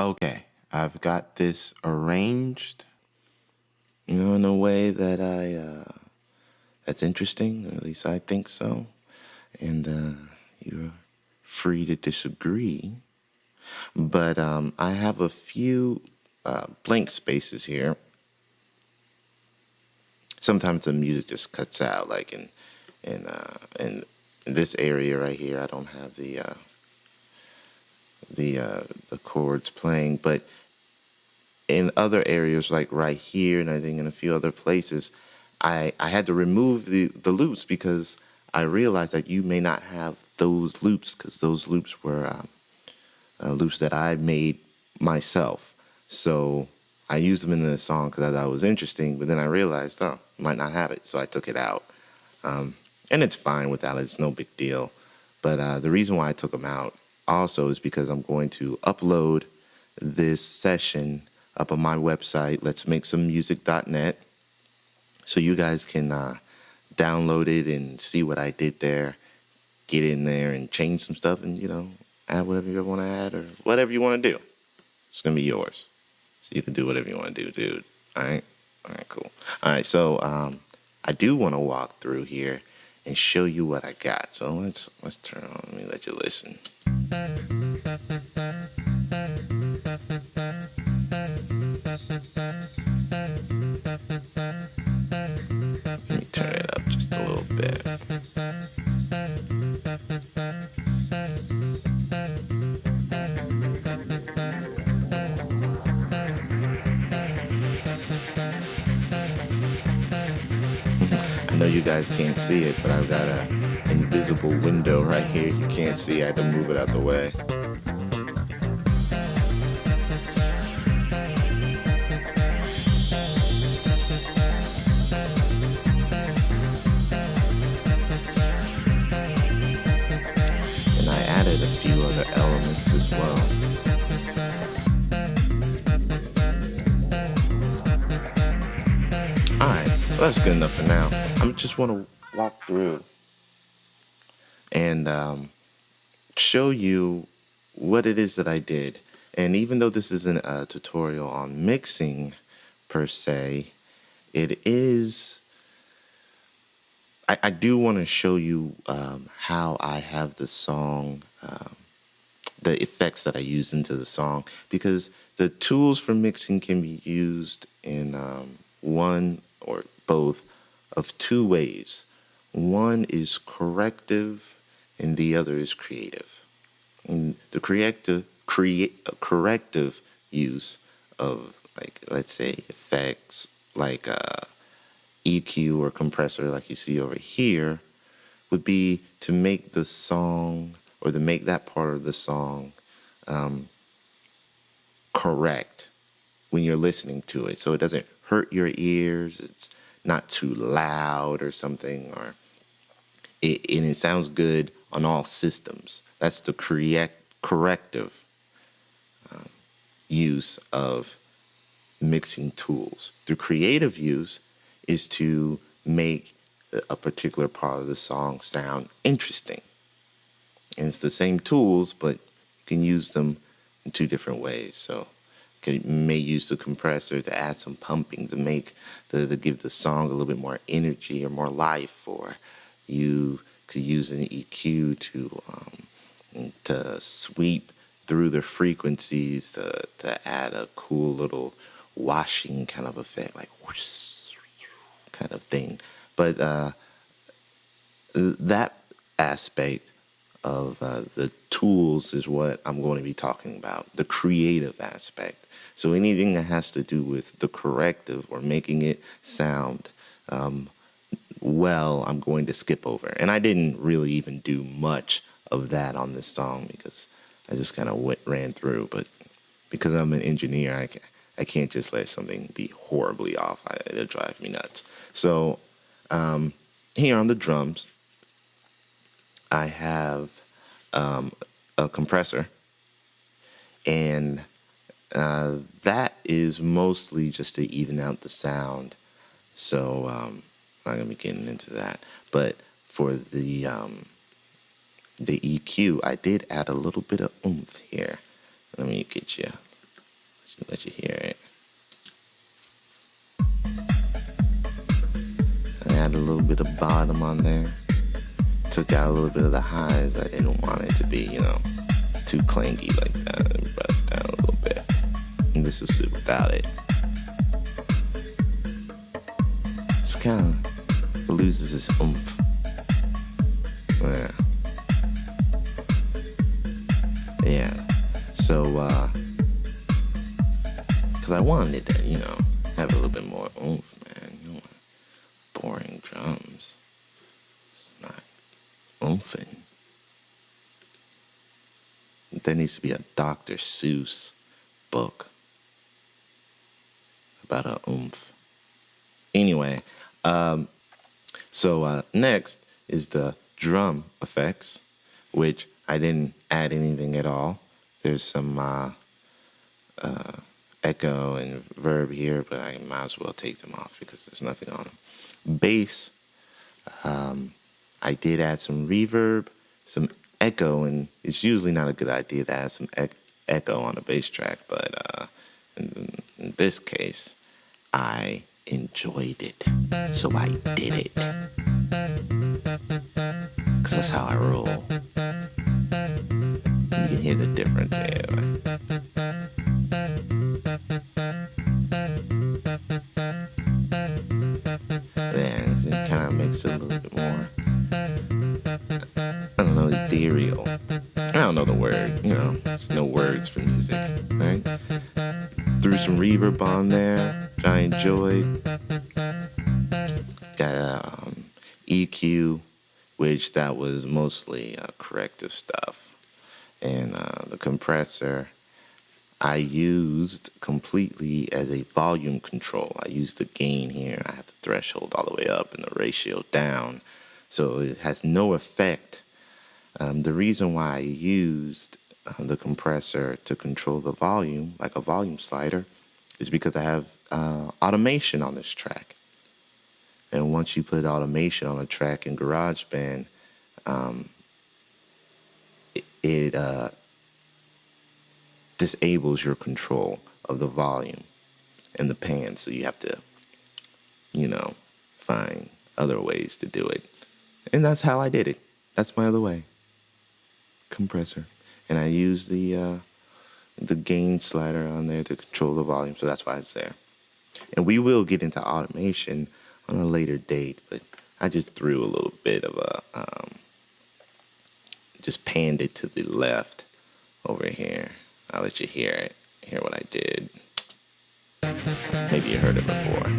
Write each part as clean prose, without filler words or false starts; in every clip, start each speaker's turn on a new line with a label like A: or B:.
A: Okay, I've got this arranged, in a way that that's interesting, or at least I think so. And you're free to disagree. But I have a few blank spaces here. Sometimes the music just cuts out, like in this area right here. I don't have the chords playing, but in other areas, like right here, and I think in a few other places, I had to remove the loops because I realized that you may not have those loops because those loops were loops that I made myself. So I used them in the song because I thought it was interesting, but then I realized, oh, you might not have it, so I took it out. And it's fine without it; it's no big deal. But the reason why I took them out also is because I'm going to upload this session up on my website, letsmakesomemusic.net, so you guys can download it and see what I did there, get in there and change some stuff and, add whatever you want to add or whatever you want to do. It's going to be yours. So you can do whatever you want to do, dude. All right? All right, cool. All right, so I do want to walk through here and show you what I got. So let's turn on. Let me let you listen. Let me turn it up just a little bit. I know you guys can't see it, but I've got an invisible window right here. You can't see. I had to move it out the way. And I added a few other elements as well. Alright, well, that's good enough for now. I just want to walk through and show you what it is that I did. And even though this isn't a tutorial on mixing per se, it is. I do want to show you how I have the song, the effects that I use into the song, because the tools for mixing can be used in one or both of two ways. One is corrective and the other is creative. And the corrective use of, like, let's say effects like EQ or compressor like you see over here would be to make the song or to make that part of the song correct when you're listening to it, so it doesn't hurt your ears, it's not too loud or something, or and it sounds good on all systems. That's the corrective use of mixing tools. The creative use is to make a particular part of the song sound interesting. And it's the same tools, but you can use them in two different ways. So you may use the compressor to add some pumping to give the song a little bit more energy or more life, or you could use an EQ to sweep through the frequencies to add a cool little washing kind of effect, like whoosh, kind of thing. But that aspect of the tools is what I'm going to be talking about, the creative aspect. So anything that has to do with the corrective or making it sound well, I'm going to skip over. And I didn't really even do much of that on this song because I just kind of ran through. But because I'm an engineer, I can't just let something be horribly off. It'll drive me nuts. So here on the drums, I have a compressor, and that is mostly just to even out the sound. So I'm not gonna be getting into that. But for the EQ, I did add a little bit of oomph here. Let me get you let you hear it. I added a little bit of bottom on there. Took out a little bit of the highs. I didn't want it to be, too clangy like that. And brought it down a little bit. And this is without it. It's kind of loses its oomph. Yeah. So, because I wanted to, have a little bit more oomph, man. You don't want boring drums. It's not oomphin'. There needs to be a Dr. Seuss book about a oomph. Anyway, so next is the drum effects, which I didn't add anything at all. There's some echo and verb here, but I might as well take them off because there's nothing on them. Bass, I did add some reverb, some echo, and it's usually not a good idea to add some echo on a bass track, but in this case, I enjoyed it, so I did it. Because that's how I roll. You can hear the difference here. Then it kind of makes it a little bit more, I don't know, ethereal. I don't know the word, there's no words for music, right? Threw some reverb on there, which I enjoyed. Got a EQ, which that was mostly corrective stuff. And the compressor I used completely as a volume control. I used the gain here, and I have the threshold all the way up and the ratio down. So it has no effect. The reason why I used the compressor to control the volume, like a volume slider, is because I have automation on this track. And once you put automation on a track in GarageBand, it disables your control of the volume and the pan. So you have to, find other ways to do it. And that's how I did it. That's my other way. Compressor. And I use the gain slider on there to control the volume, so that's why it's there. And we will get into automation on a later date, but I just threw a little bit of just panned it to the left over here. I'll let you hear what I did. Maybe you heard it before.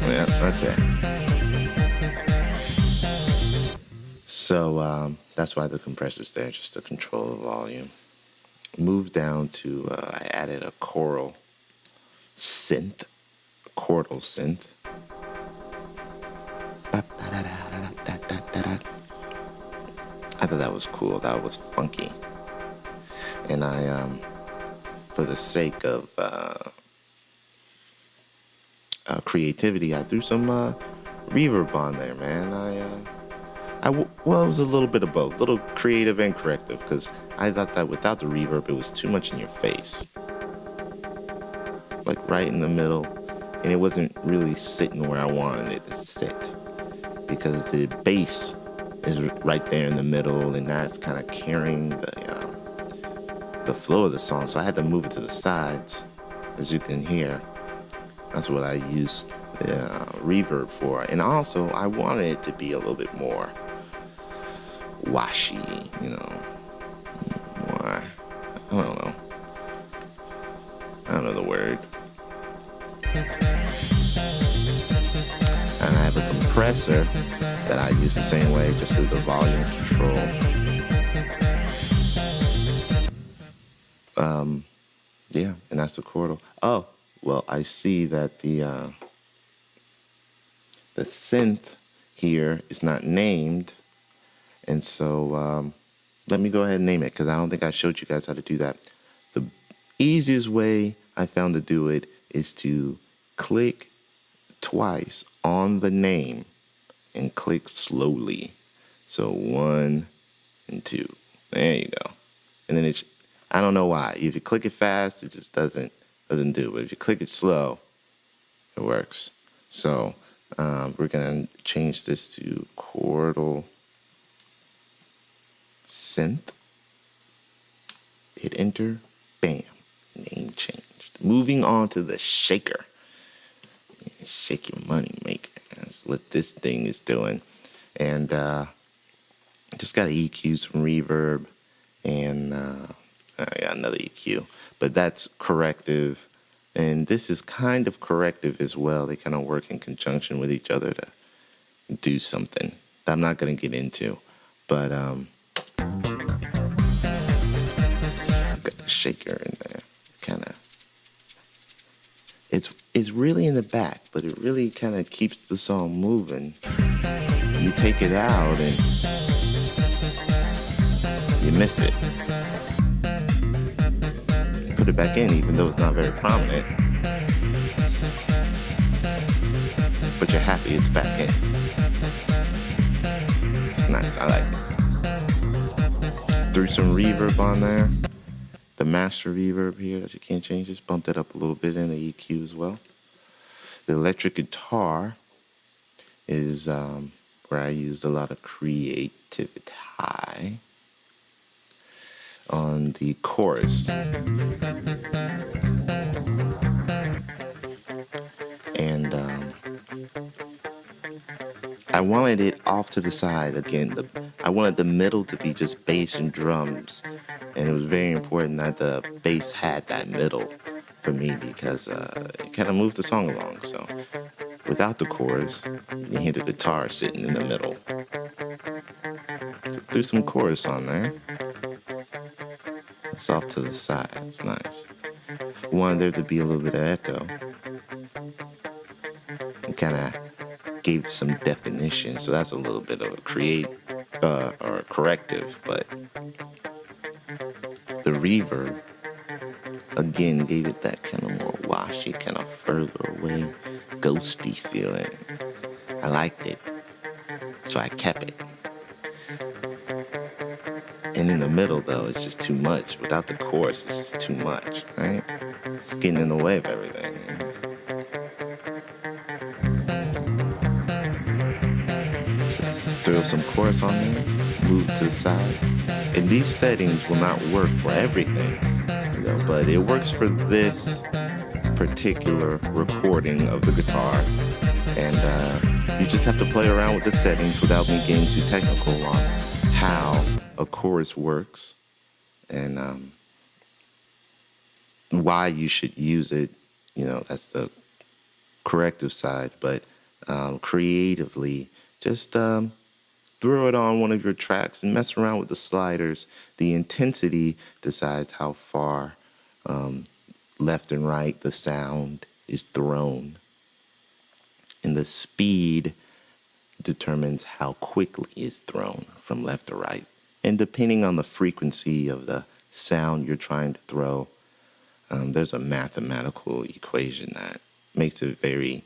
A: Yeah, that's it. So that's why the compressor's there, just to control the volume. Moved down to, I added a chordal synth. I thought that was cool. That was funky. And I, for the sake of creativity, I threw some reverb on there, man. Well, it was a little bit of both, a little creative and corrective, because I thought that without the reverb, it was too much in your face. Like right in the middle, and it wasn't really sitting where I wanted it to sit, because the bass is right there in the middle, and that's kind of carrying the flow of the song. So I had to move it to the sides, as you can hear. That's what I used the reverb for. And also, I wanted it to be a little bit more washy, more, I don't know the word. And I have a compressor that I use the same way, just as the volume control. Yeah, and that's the chordal. Oh, well, I see that the synth here is not named, and so let me go ahead and name it, because I don't think I showed you guys how to do that. The easiest way I found to do it is to click twice on the name and click slowly. So 1 and 2. There you go. And then I don't know why. If you click it fast, it just doesn't do. But if you click it slow, it works. So we're gonna change this to chordal synth. Hit enter. Bam. Name changed. Moving on to the shaker. Shake your money maker. That's what this thing is doing. And just got to EQ some reverb and I got another EQ. But that's corrective. And this is kind of corrective as well. They kind of work in conjunction with each other to do something that I'm not going to get into. But got the shaker in there. Kind of. It's really in the back, but it really kind of keeps the song moving. You take it out and you miss it. Put it back in, even though it's not very prominent. But you're happy it's back in. It's nice, I like it. Threw some reverb on there. The master reverb here that you can't change, just bumped it up a little bit in the EQ as well. The electric guitar is where I used a lot of creativity on the chorus. And I wanted it off to the side again. I wanted the middle to be just bass and drums. And it was very important that the bass had that middle for me because it kind of moved the song along. So without the chorus, you hear the guitar sitting in the middle. So threw some chorus on there. It's off to the side. It's nice. Wanted there to be a little bit of echo. It kind of gave some definition. So that's a little bit of a or a corrective, but the reverb, again, gave it that kind of more washy, kind of further away, ghosty feeling. I liked it, so I kept it. And in the middle, though, it's just too much. Without the chorus, it's just too much, right? It's getting in the way of everything. So throw some chorus on there, move to the side. And these settings will not work for everything, but it works for this particular recording of the guitar. And you just have to play around with the settings without me getting too technical on how a chorus works and why you should use it. That's the corrective side, but creatively, just throw it on one of your tracks and mess around with the sliders. The intensity decides how far left and right the sound is thrown. And the speed determines how quickly it's thrown from left to right. And depending on the frequency of the sound you're trying to throw, there's a mathematical equation that makes it very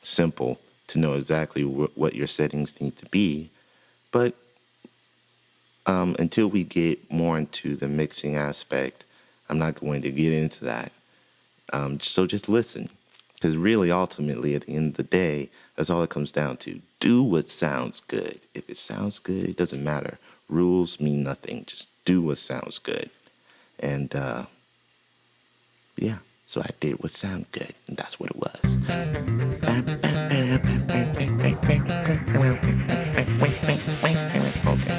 A: simple to know exactly what your settings need to be. But until we get more into the mixing aspect, I'm not going to get into that. So just listen, because really, ultimately, at the end of the day, that's all it comes down to. Do what sounds good. If it sounds good, it doesn't matter. Rules mean nothing. Just do what sounds good. And yeah, so I did what sounded good, and that's what it was. Okay.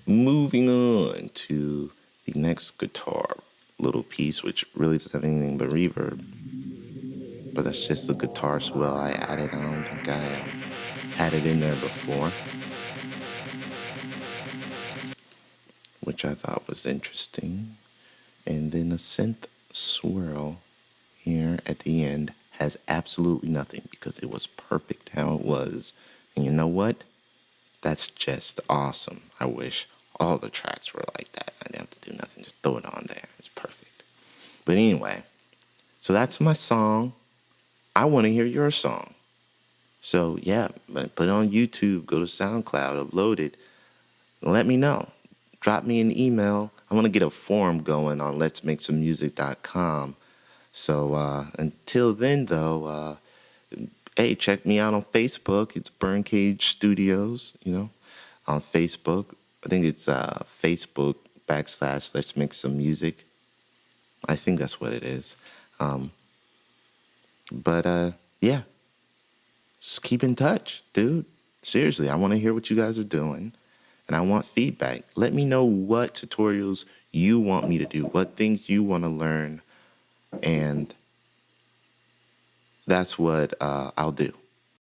A: Moving on to the next guitar little piece, which really doesn't have anything but reverb. But that's just the guitar swell I added. I don't think I had it in there before, which I thought was interesting. And then the synth swirl here at the end has absolutely nothing because it was perfect how it was. And you know what? That's just awesome. I wish all the tracks were like that. I didn't have to do nothing. Just throw it on there. It's perfect. But anyway, so that's my song. I want to hear your song. So yeah, put it on YouTube, go to SoundCloud, upload it. let me know. Drop me an email. I want to get a forum going on letsmakesomemusic.com. So until then, though, hey, check me out on Facebook. It's Burncage Studios, on Facebook. I think it's Facebook / Let's Make Some Music. I think that's what it is. But yeah, just keep in touch, dude. Seriously, I want to hear what you guys are doing, and I want feedback. Let me know what tutorials you want me to do, what things you want to learn, and that's what I'll do.